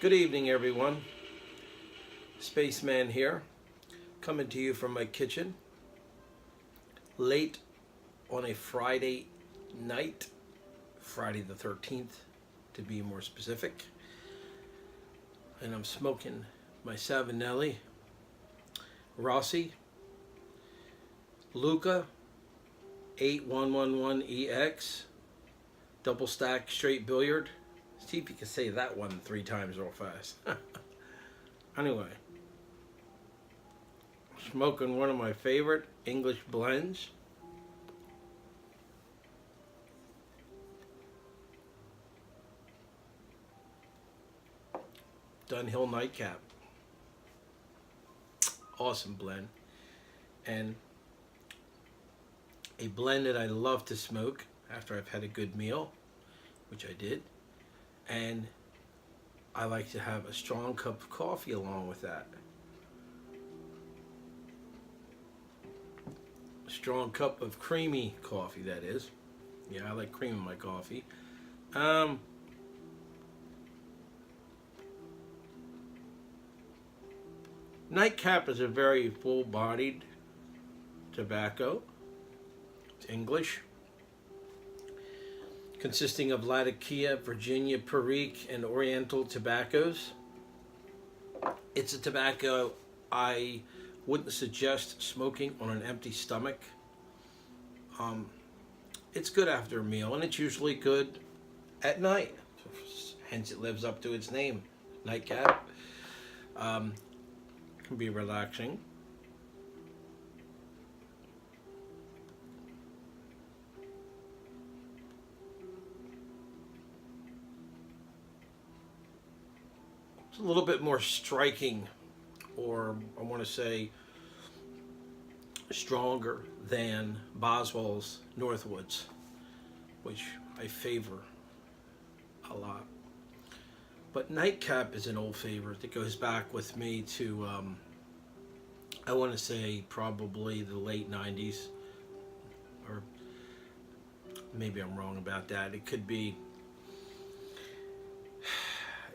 Good evening, everyone. Spaceman here, coming to you from my kitchen, late on a Friday night, Friday the 13th, to be more specific. And I'm smoking my Savinelli Rossi Luca 8111EX double stack straight billiard. See if you can say that one 3 times real fast. Anyway, smoking one of my favorite English blends. Dunhill Nightcap. Awesome blend. And a blend that I love to smoke after I've had a good meal, which I did. And I like to have a strong cup of coffee along with that. A strong cup of creamy coffee, that is. Yeah, I like cream in my coffee. Nightcap is a very full-bodied tobacco. It's English, consisting of Latakia, Virginia, Perique, and Oriental tobaccos. It's a tobacco I wouldn't suggest smoking on an empty stomach. It's good after a meal, and it's usually good at night. Hence, it lives up to its name, Nightcap. Can be relaxing. It's a little bit more striking, or I want to say stronger than Boswell's Northwoods, which I favor a lot. But Nightcap is an old favorite that goes back with me to, I want to say probably the late 90s, or maybe I'm wrong about that. It could be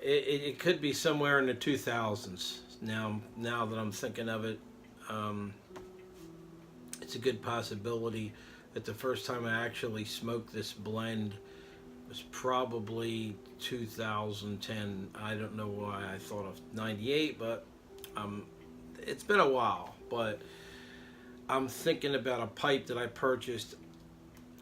It could be somewhere in the 2000s. Now that I'm thinking of it, it's a good possibility that the first time I actually smoked this blend was probably 2010. I don't know why I thought of 98, but it's been a while. But I'm thinking about a pipe that I purchased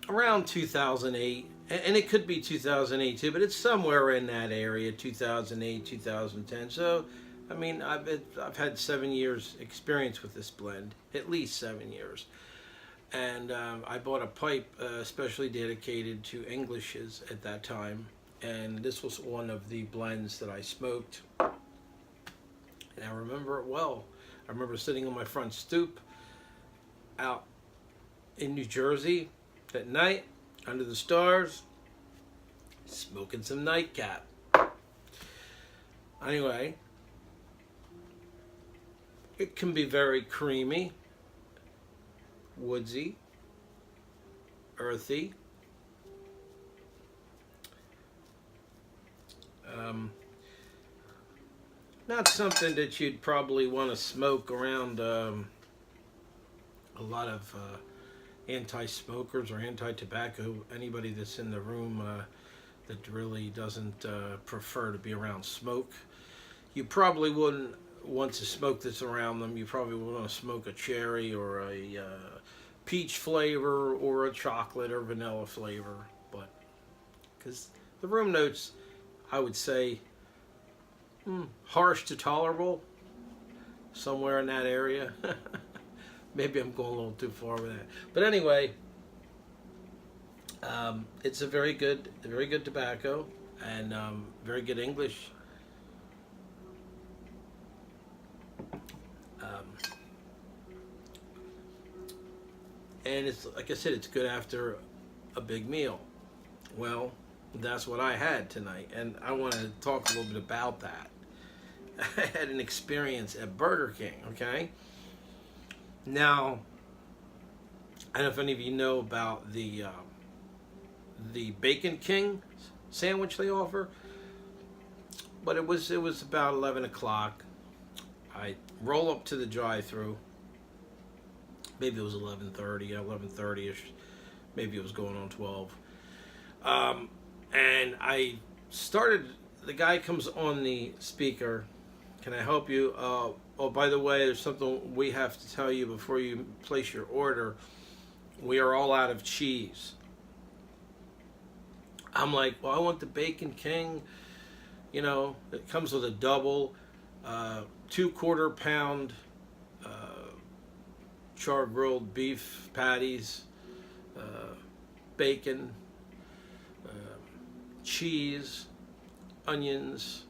around 2008. And it could be 2008 too, but it's somewhere in that area, 2008, 2010. So, I mean, I've had 7 years experience with this blend, at least 7 years. And I bought a pipe especially dedicated to Englishes at that time. And this was one of the blends that I smoked. And I remember it well. I remember sitting on my front stoop out in New Jersey at night, under the stars, smoking some Nightcap. Anyway, it can be very creamy, woodsy, earthy. Not something that you'd probably want to smoke around a lot of anti-smokers or anti-tobacco, anybody that's in the room that really doesn't prefer to be around smoke. You probably wouldn't want to smoke this around them. You probably would want to smoke a cherry or a peach flavor or a chocolate or vanilla flavor, but because the room notes, I would say, harsh to tolerable, somewhere in that area. Maybe I'm going a little too far with that. But anyway, it's a very good tobacco, and very good English. And it's, like I said, it's good after a big meal. Well, that's what I had tonight, and I want to talk a little bit about that. I had an experience at Burger King, okay? Now, I don't know if any of you know about the Bacon King sandwich they offer. But it was about 11 o'clock. I roll up to the drive-thru. Maybe it was 11:30, 11:30ish. Maybe it was going on 12. And I started. The guy comes on the speaker. Can I help you? Oh, by the way, there's something we have to tell you before you place your order. We are all out of cheese. I'm like, well, I want the Bacon King. You know, it comes with a double, 2/4 pound char grilled beef patties, bacon, cheese, onions,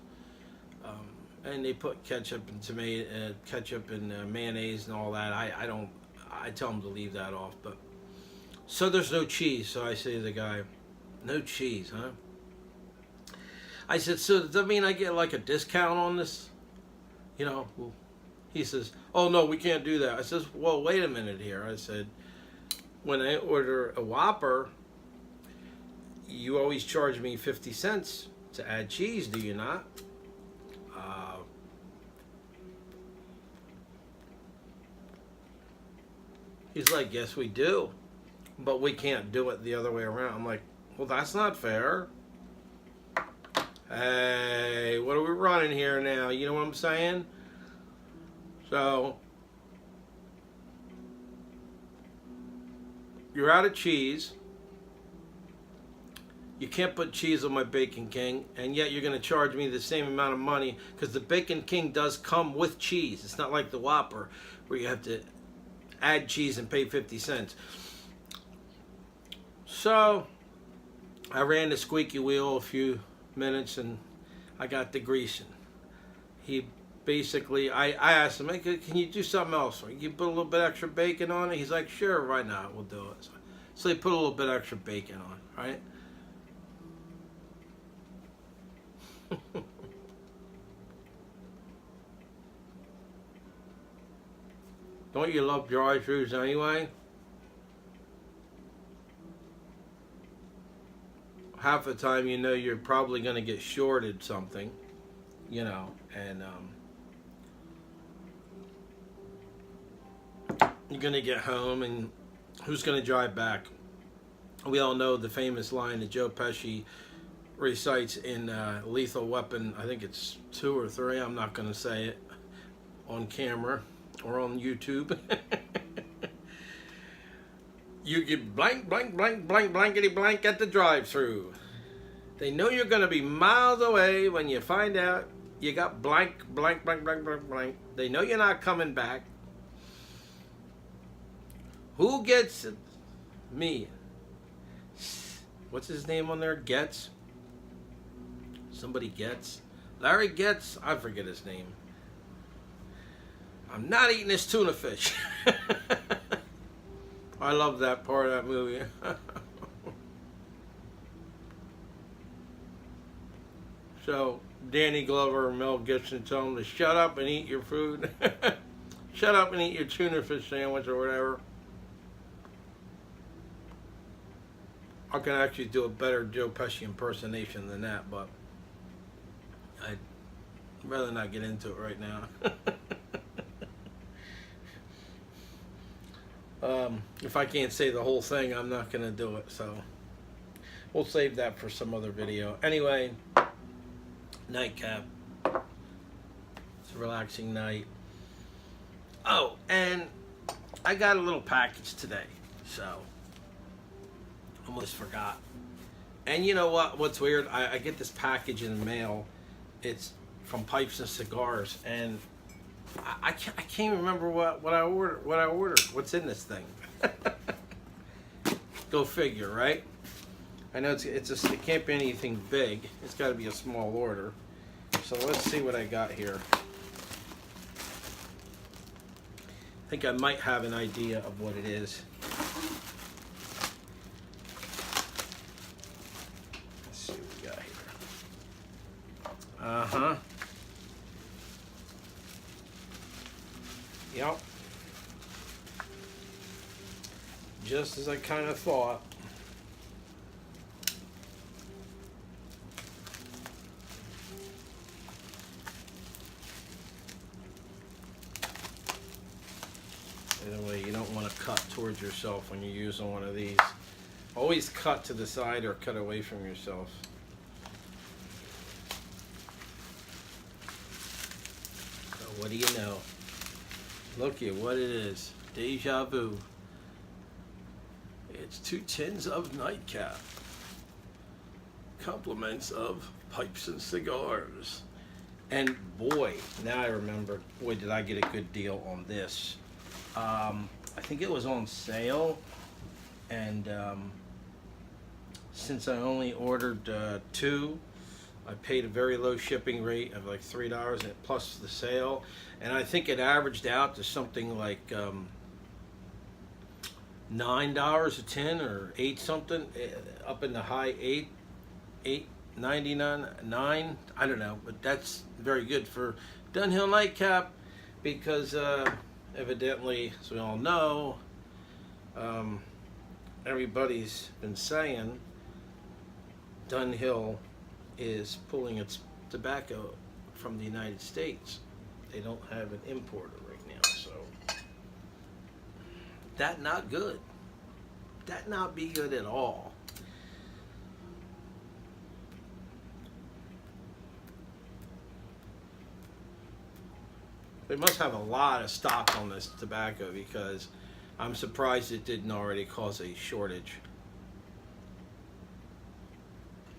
and they put ketchup and tomato, ketchup and mayonnaise and all that. I tell them to leave that off, but so there's no cheese. So I say to the guy, no cheese, huh? I said, so does that mean I get like a discount on this? You know, well, he says, oh no, we can't do that. I says, well, wait a minute here. I said, when I order a Whopper, you always charge me 50 cents to add cheese, do you not? He's like, yes, we do, but we can't do it the other way around. I'm like, well, that's not fair. Hey, what are we running here now? You know what I'm saying? So, you're out of cheese. You can't put cheese on my Bacon King, and yet you're going to charge me the same amount of money because the Bacon King does come with cheese. It's not like the Whopper where you have to add cheese and pay 50 cents. So, I ran the squeaky wheel a few minutes and I got the greasing. He basically, I asked him, hey, can you do something else? Can you put a little bit extra bacon on it? He's like, sure, why not? We'll do it. So he put a little bit extra bacon on, right? Don't you love drive-thrus anyway? Half the time you know you're probably going to get shorted something, you know, and you're going to get home and who's going to drive back? We all know the famous line that Joe Pesci recites in Lethal Weapon. I think it's 2 or 3. I'm not going to say it on camera or on YouTube. You get blank, blank, blank, blank, blankety blank at the drive-thru. They know you're going to be miles away when you find out you got blank, blank, blank, blank, blank, blank. They know you're not coming back. Who gets it? Me. What's his name on there? Getz? Somebody gets? Larry Getz? I forget his name. I'm not eating this tuna fish. I love that part of that movie. So, Danny Glover and Mel Gibson tell him to shut up and eat your food. Shut up and eat your tuna fish sandwich or whatever. I can actually do a better Joe Pesci impersonation than that, but I'd rather not get into it right now. If I can't say the whole thing, I'm not going to do it, so we'll save that for some other video. Anyway, nightcap. It's a relaxing night. Oh, and I got a little package today, so almost forgot. And you know what's weird? I get this package in the mail. It's from Pipes and Cigars, and I can't remember what I ordered. What's in this thing? Go figure, right? I know it can't be anything big. It's got to be a small order. So let's see what I got here. I think I might have an idea of what it is. Let's see what we got here. Uh-huh. Yep. Just as I kind of thought. cut towards yourself when you're using one of these. Always cut to the side or cut away from yourself. So what do you know? Look at what it is. Deja vu. It's 2 tins of Nightcap. Compliments of pipes and cigars. And boy, now I remember, boy, did I get a good deal on this. I think it was on sale, and since I only ordered 2, I paid a very low shipping rate of like $3 plus the sale, and I think it averaged out to something like $9 a tin or 8 something, up in the high 8.99, 9, I don't know, but that's very good for Dunhill Nightcap, because evidently, as we all know, everybody's been saying Dunhill is pulling its tobacco from the United States. They don't have an importer right now, so that not good. That not be good at all. They must have a lot of stock on this tobacco, because I'm surprised it didn't already cause a shortage.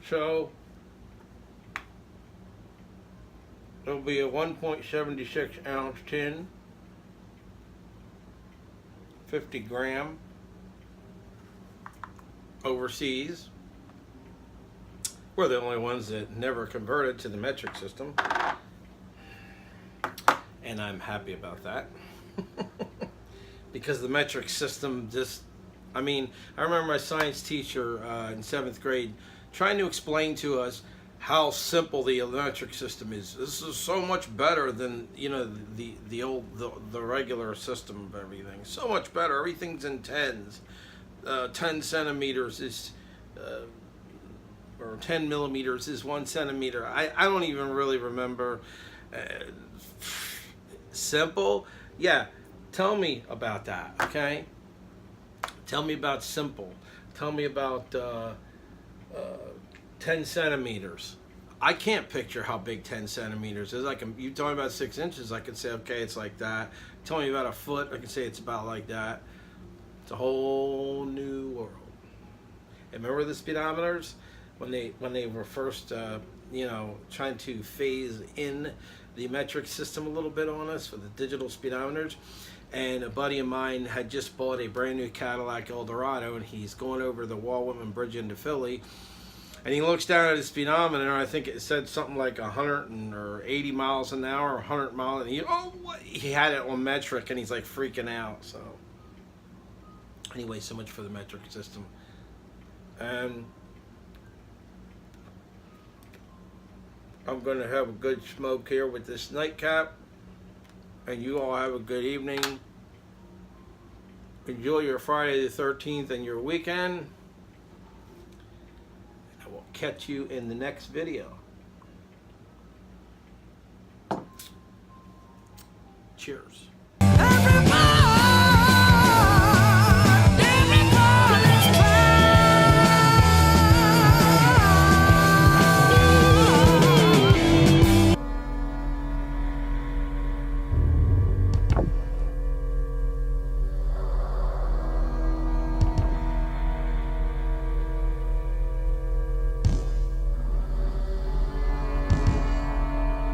So it'll be a 1.76 ounce tin, 50 gram, overseas. We're the only ones that never converted to the metric system, and I'm happy about that. Because the metric system just, I mean, I remember my science teacher in 7th grade trying to explain to us how simple the metric system is. This is so much better than, you know, the regular system of everything. So much better. Everything's in tens. 10 centimeters is, or 10 millimeters is 1 centimeter. I don't even really remember. Simple? Yeah. Tell me about that, okay? Tell me about simple. Tell me about 10 centimeters. I can't picture how big 10 centimeters is. You tell me about 6 inches, I can say, okay, it's like that. Tell me about a foot, I can say it's about like that. It's a whole new world. And remember the speedometers? When they were first, you know, trying to phase in the metric system a little bit on us for the digital speedometers. And a buddy of mine had just bought a brand new Cadillac Eldorado, and he's going over the Wall Whitman Bridge into Philly, and he looks down at his speedometer, and I think it said something like 180 miles an hour, or 100 miles, and he had it on metric, and he's like freaking out. So anyway, so much for the metric system. And I'm going to have a good smoke here with this Nightcap. And you all have a good evening. Enjoy your Friday the 13th and your weekend. I will catch you in the next video. Cheers.